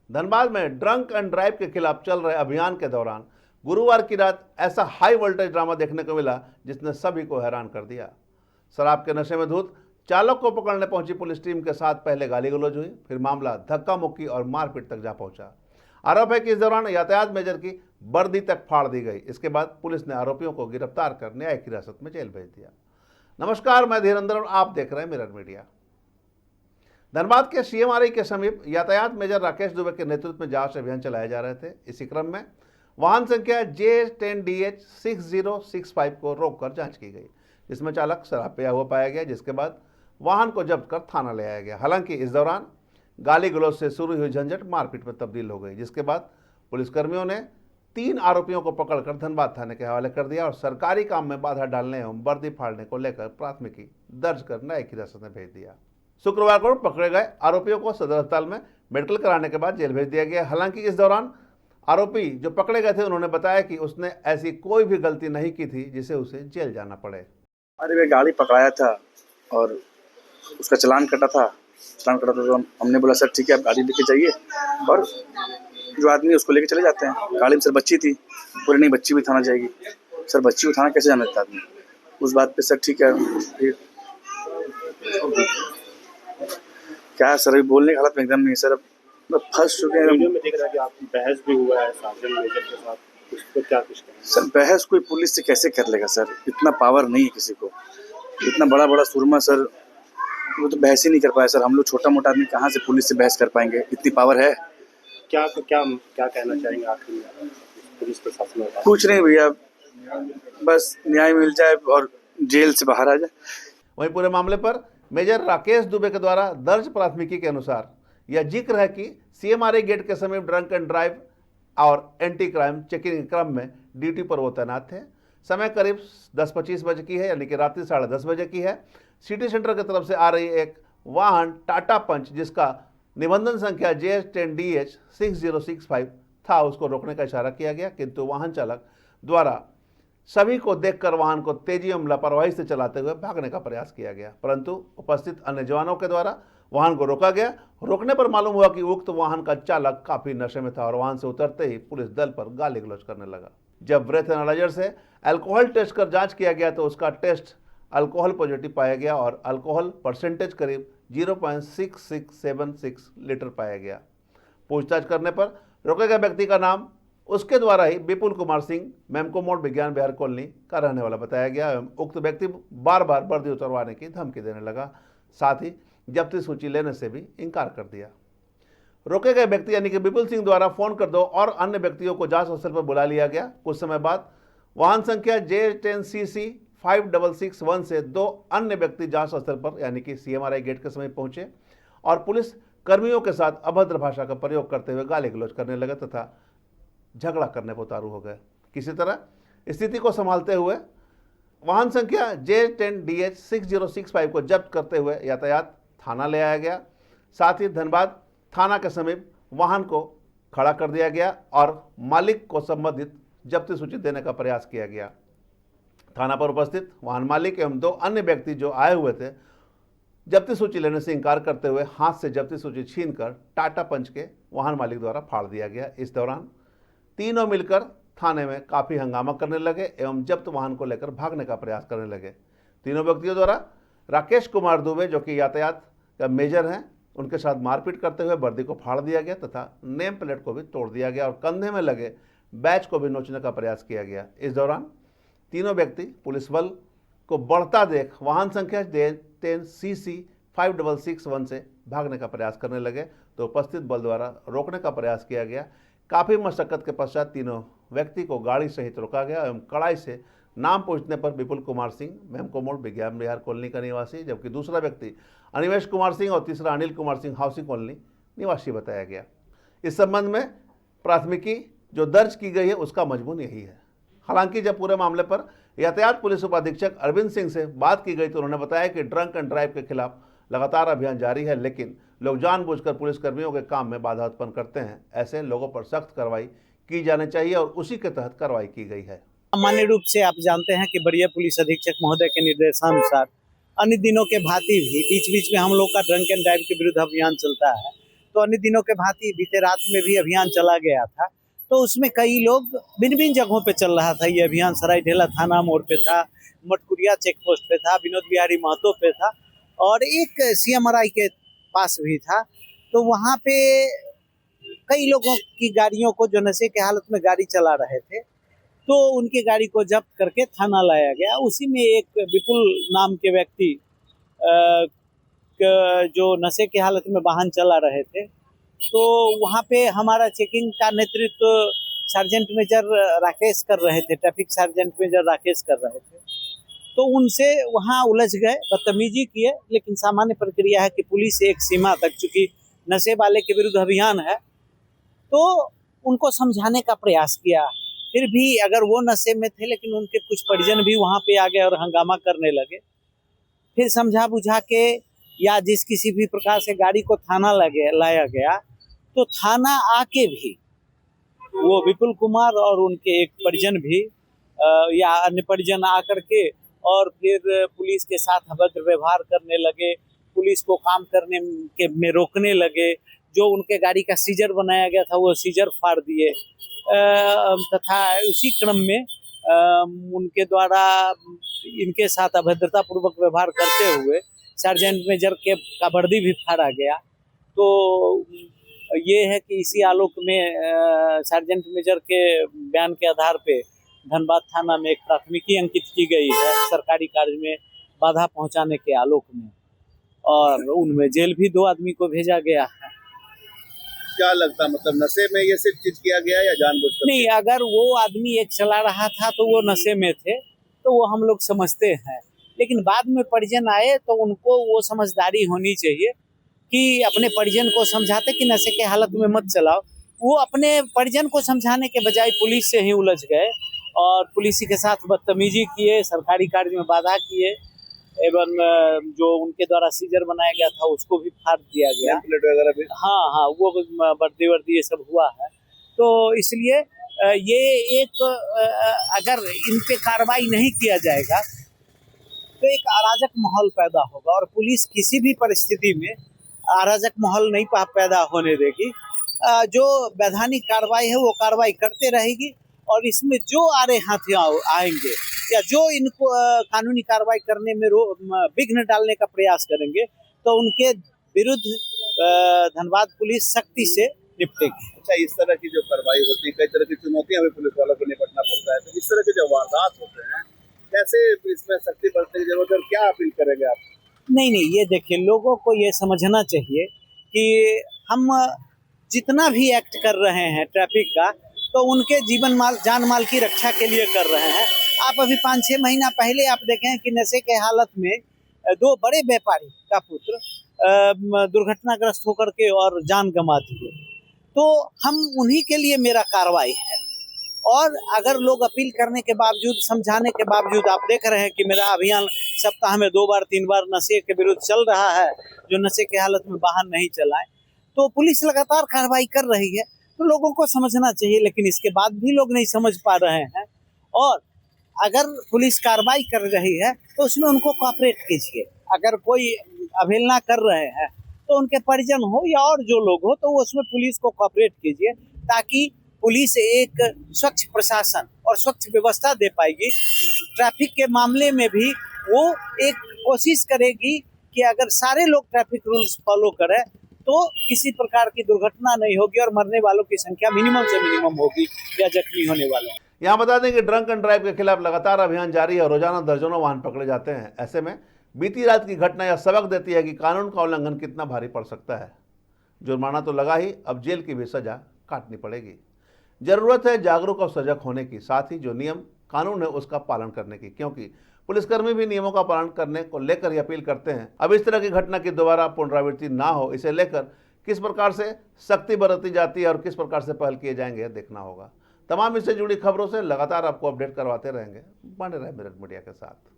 धनबाद में drunk and drive के खिलाफ चल रहे अभियान के दौरान गुरुवार की रात ऐसा हाई वोल्टेज ड्रामा देखने को मिला जिसने सभी को हैरान कर दिया। शराब के नशे में धुत चालक को पकड़ने पहुंची पुलिस टीम के साथ पहले गाली गलौज हुई, फिर मामला धक्का मुक्की और मारपीट तक जा पहुंचा। आरोप है कि इस दौरान यातायात मेजर की वर्दी तक फाड़ दी गई। इसके बाद पुलिस ने आरोपियों को गिरफ्तार कर न्यायिक हिरासत में जेल भेज दिया। नमस्कार, मैं धीरेन्द्र और आप देख रहे हैं मिरर मीडिया। धनबाद के सीएमआरआई के समीप यातायात मेजर राकेश दुबे के नेतृत्व में जांच अभियान चलाए जा रहे थे। इसी क्रम में वाहन संख्या J10DH 6065 को रोककर जांच की गई, जिसमें चालक शराब पिया हुआ पाया गया, जिसके बाद वाहन को जब्त कर थाना ले आया गया। हालांकि इस दौरान गाली गलौज से शुरू हुई झंझट मारपीट में तब्दील हो गई, जिसके बाद पुलिसकर्मियों ने 3 आरोपियों को पकड़कर धनबाद थाने के हवाले कर दिया और सरकारी काम में बाधा डालने एवं वर्दी फाड़ने को लेकर प्राथमिकी दर्ज कर न्यायिक हिरासत में भेज दिया। शुक्रवार को पकड़े गए आरोपियों को सदर अस्पताल में मेडिकल कराने के बाद जेल भेज दिया गया। हालांकि इस दौरान आरोपी जो पकड़े गए थे उन्होंने बताया कि उसने ऐसी कोई भी गलती नहीं की थी जिसे उसे जेल जाना पड़े। अरे वे गाड़ी पकड़ाया था और उसका चालान कटा था तो हमने बोला सर ठीक है आप गाड़ी लेके जाइए, और जो आदमी उसको लेके चले जाते हैं। गाड़ी में सर बच्ची थी, बोले नहीं बच्ची भी थाना जाएगी। सर बच्ची को थाना कैसे जाना देता आदमी? उस बात पे सर ठीक है क्या सर, अभी बोलने की हालत में एकदम नहीं सर, फंस चुके हैं। वीडियो में दिख रहा है कि आपकी बहस भी हुआ है साजन मेजर के साथ, उस पर क्या कुछ कहें? सर बहस कोई पुलिस से कैसे कर लेगा सर, इतना पावर नहीं है किसी को, इतना बड़ा बड़ा सुरमा सर वो तो बहस ही नहीं कर पाया सर। हम लोग छोटा मोटा आदमी कहाँ से पुलिस से बहस कर पाएंगे, इतनी पावर है। क्या क्या क्या कहना चाहेंगे आखिर में पुलिस प्रशासन में? कुछ नहीं भैया, बस न्याय मिल जाए और जेल से बाहर आ जाए। वहीं पूरे मामले पर मेजर राकेश दुबे के द्वारा दर्ज प्राथमिकी के अनुसार यह जिक्र है कि सीएमआरआई गेट के समीप ड्रंक एंड ड्राइव और एंटी क्राइम चेकिंग के क्रम में ड्यूटी पर वो तैनात थे। समय करीब 10:25 बजे की है, यानी कि रात्रि 10:30 बजे की है। सिटी सेंटर की तरफ से आ रही एक वाहन टाटा पंच जिसका निबंधन संख्या J10DH 6065 था, उसको रोकने का इशारा किया गया, किंतु वाहन चालक द्वारा सभी को देखकर वाहन को तेजी एवं लापरवाही से चलाते हुए भागने का प्रयास किया गया, परंतु उपस्थित अन्य जवानों के द्वारा वाहन को रोका गया। रोकने पर मालूम हुआ कि उक्त वाहन का चालक काफी नशे में था और वाहन से उतरते ही पुलिस दल पर गाली गलौज करने लगा। जब ब्रेथ एनालाइजर से अल्कोहल टेस्ट कर जांच किया गया तो उसका टेस्ट अल्कोहल पॉजिटिव पाया गया और अल्कोहल परसेंटेज करीब 0.6676 लीटर पाया गया। पूछताछ करने पर रोके गए व्यक्ति का नाम उसके द्वारा ही विपुल कुमार सिंह मेमको मोड़ विज्ञान विहार कॉलोनी का रहने वाला बताया गया एवं उक्त व्यक्ति बार बार वर्दी उतरवाने की धमकी देने लगा, साथ ही जब्ती सूची लेने से भी इनकार कर दिया। रोके गए व्यक्ति यानी कि विपुल सिंह द्वारा फोन कर 2 और अन्य व्यक्तियों को जांच स्थल पर बुला लिया गया। कुछ समय बाद वाहन संख्या J10CC 5661 से 2 अन्य व्यक्ति जांच स्थल पर यानी कि सीएमआरआई गेट के समीप पहुंचे और पुलिस कर्मियों के साथ अभद्र भाषा का प्रयोग करते हुए गाली गलौज करने लगे तथा झगड़ा करने पर उतारू हो गए। किसी तरह स्थिति को संभालते हुए वाहन संख्या J10DH 6065 को जब्त करते हुए यातायात थाना ले आया गया। साथ ही धनबाद थाना के समीप वाहन को खड़ा कर दिया गया और मालिक को संबंधित जब्ती सूची देने का प्रयास किया गया। थाना पर उपस्थित वाहन मालिक एवं 2 अन्य व्यक्ति जो आए हुए थे जब्ती सूची लेने से इंकार करते हुए हाथ से जब्ती सूची छीनकर टाटा पंच के वाहन मालिक द्वारा फाड़ दिया गया। इस दौरान तीनों मिलकर थाने में काफ़ी हंगामा करने लगे एवं जब्त वाहन को लेकर भागने का प्रयास करने लगे। तीनों व्यक्तियों द्वारा राकेश कुमार दुबे जो कि यातायात का मेजर हैं उनके साथ मारपीट करते हुए वर्दी को फाड़ दिया गया तथा नेम प्लेट को भी तोड़ दिया गया और कंधे में लगे बैच को भी नोचने का प्रयास किया गया। इस दौरान तीनों व्यक्ति पुलिस बल को बढ़ता देख वाहन संख्या J10CC 5661 से भागने का प्रयास करने लगे तो उपस्थित बल द्वारा रोकने का प्रयास किया गया। काफ़ी मशक्कत के पश्चात तीनों व्यक्ति को गाड़ी सहित रोका गया एवं कड़ाई से नाम पूछने पर विपुल कुमार सिंह मेमको मोड़ विज्ञान विहार कॉलोनी का निवासी, जबकि दूसरा व्यक्ति अनिमेश कुमार सिंह और तीसरा अनिल कुमार सिंह हाउसिंग कॉलोनी निवासी बताया गया। इस संबंध में प्राथमिकी जो दर्ज की गई है उसका मजमून यही है। हालांकि जब पूरे मामले पर यातायात पुलिस उपाधीक्षक अरविंद सिंह से बात की गई तो उन्होंने बताया कि ड्रंक एंड ड्राइव के खिलाफ लगातार अभियान जारी है, लेकिन लोग जानबूझकर पुलिस कर्मियों के काम में बाधा उत्पन्न करते हैं। ऐसे लोगों पर सख्त कार्रवाई की जानी चाहिए और उसी के तहत कार्रवाई की गई है। सामान्य रूप से आप जानते हैं कि वरीय पुलिस अधीक्षक महोदय के निर्देशानुसार अन्य दिनों के भांति भी बीच बीच में हम लोग का ड्रंक एंड ड्राइव के विरुद्ध अभियान चलता है। तो अन्य दिनों के भांति बीते रात में भी अभियान चला गया था। तो उसमें कई लोग भिन्न भिन्न जगहों पे चल रहा था ये अभियान। सरायढेला थाना मोड़ पे था, मटकुरिया चेक पोस्ट पे था, विनोद बिहारी महतो पे था और एक CMRI के पास भी था। तो वहाँ पे कई लोगों की गाड़ियों को, जो नशे के हालत में गाड़ी चला रहे थे, तो उनकी गाड़ी को जब्त करके थाना लाया गया। उसी में एक विपुल नाम के व्यक्ति जो नशे की हालत में वाहन चला रहे थे, तो वहाँ पे हमारा चेकिंग का नेतृत्व सार्जेंट मेजर राकेश कर रहे थे, ट्रैफिक सार्जेंट मेजर राकेश कर रहे थे। तो उनसे वहाँ उलझ गए, बदतमीजी किए। लेकिन सामान्य प्रक्रिया है कि पुलिस एक सीमा तक, चूंकि नशे वाले के विरुद्ध अभियान है, तो उनको समझाने का प्रयास किया। फिर भी अगर वो नशे में थे, लेकिन उनके कुछ परिजन भी वहाँ पे आ गए और हंगामा करने लगे। फिर समझा बुझा के या जिस किसी भी प्रकार से गाड़ी को थाना लाया गया, तो थाना आके भी वो विपुल कुमार और उनके एक परिजन भी या अन्य परिजन आकर के और फिर पुलिस के साथ अभद्र व्यवहार करने लगे, पुलिस को काम करने में रोकने लगे। जो उनके गाड़ी का सीजर बनाया गया था वो सीजर फाड़ दिए, तथा उसी क्रम में उनके द्वारा इनके साथ अभद्रता पूर्वक व्यवहार करते हुए सार्जेंट मेजर के का वर्दी भी फाड़ा गया। तो ये है कि इसी आलोक में सार्जेंट मेजर के बयान के आधार पे धनबाद थाना में एक प्राथमिकी अंकित की गई है सरकारी कार्य में बाधा पहुंचाने के आलोक में, और उनमें जेल भी 2 आदमी को भेजा गया है। क्या लगता, मतलब नशे में ये सिर्फ चीज किया गया या जानबूझकर? नहीं, अगर वो आदमी एक चला रहा था तो वो नशे में थे, तो वो हम लोग समझते हैं। लेकिन बाद में परिजन आए तो उनको वो समझदारी होनी चाहिए कि अपने परिजन को समझाते कि नशे के हालत में मत चलाओ। वो अपने परिजन को समझाने के बजाय पुलिस से ही उलझ गए और पुलिस के साथ बदतमीजी किए, सरकारी कार्य में बाधा किए, एवं जो उनके द्वारा सीजर बनाया गया था उसको भी फाड़ दिया गया। प्लेट वगैरह भी? हाँ, वो वर्दी ये सब हुआ है। तो इसलिए ये एक अगर इन पे कार्रवाई नहीं किया जाएगा तो एक अराजक माहौल पैदा होगा, और पुलिस किसी भी परिस्थिति में अराजक माहौल नहीं पैदा होने देगी। जो वैधानिक कार्रवाई है वो कार्रवाई करते रहेगी, और इसमें जो आड़े हाथ आएंगे या जो इनको कानूनी कार्रवाई करने में विघ्न डालने का प्रयास करेंगे, तो उनके विरुद्ध धनबाद पुलिस सख्ती से निपटेगी। अच्छा, इस तरह की जो कार्रवाई होती है, कई तरह की चुनौतियां भी पुलिस वालों को निपटना पड़ता है, तो इस तरह के जो वारदात होते हैं, कैसे इसमें सख्ती बरतने की जरूरत है, क्या अपील करेंगे आप? नहीं, ये देखिए, लोगों को ये समझना चाहिए कि हम जितना भी एक्ट कर रहे हैं ट्रैफिक का, तो उनके जान माल की रक्षा के लिए कर रहे हैं। आप अभी 5-6 महीना पहले आप देखें कि नशे के हालत में 2 बड़े व्यापारी का पुत्र दुर्घटनाग्रस्त होकर के और जान गंवा दिए। तो हम उन्हीं के लिए मेरा कार्रवाई है। और अगर लोग अपील करने के बावजूद, समझाने के बावजूद, आप देख रहे हैं कि मेरा अभियान सप्ताह में 2 बार 3 बार नशे के विरुद्ध चल रहा है, जो नशे के हालत में वाहन नहीं चलाएं, तो पुलिस लगातार कार्रवाई कर रही है। तो लोगों को समझना चाहिए, लेकिन इसके बाद भी लोग नहीं समझ पा रहे हैं। और अगर पुलिस कार्रवाई कर रही है तो उसमें उनको कोऑपरेट कीजिए। अगर कोई अवहेलना कर रहे हैं तो उनके परिजन हो या और जो लोग हो, तो उसमें पुलिस को कोऑपरेट कीजिए, ताकि पुलिस एक स्वच्छ प्रशासन और स्वच्छ व्यवस्था दे पाएगी। ट्रैफिक के मामले में भी वो एक कोशिश करेगी कि अगर सारे लोग ट्रैफिक रूल्स फॉलो करें तो किसी प्रकार की दुर्घटना नहीं होगी और मरने वालों की संख्या मिनिमम से मिनिमम होगी या जख्मी होने वालों। यहाँ बता दें कि ड्रंक एंड ड्राइव के खिलाफ लगातार अभियान जारी है और रोजाना दर्जनों वाहन पकड़े जाते हैं। ऐसे में बीती रात की घटना यह सबक देती है कि कानून का उल्लंघन कितना भारी पड़ सकता है। जुर्माना तो लगा ही, अब जेल की भी सजा काटनी पड़ेगी। जरूरत है जागरूक और सजग होने की, साथ ही जो नियम कानून है उसका पालन करने की, क्योंकि पुलिसकर्मी भी नियमों का पालन करने को लेकर ही अपील करते हैं। अब इस तरह की घटना की दोबारा पुनरावृत्ति ना हो, इसे लेकर किस प्रकार से सख्ती बरती जाती है और किस प्रकार से पहल किए जाएंगे देखना होगा। तमाम इससे जुड़ी खबरों से लगातार आपको अपडेट करवाते रहेंगे। बने रहे मिरर मीडिया के साथ।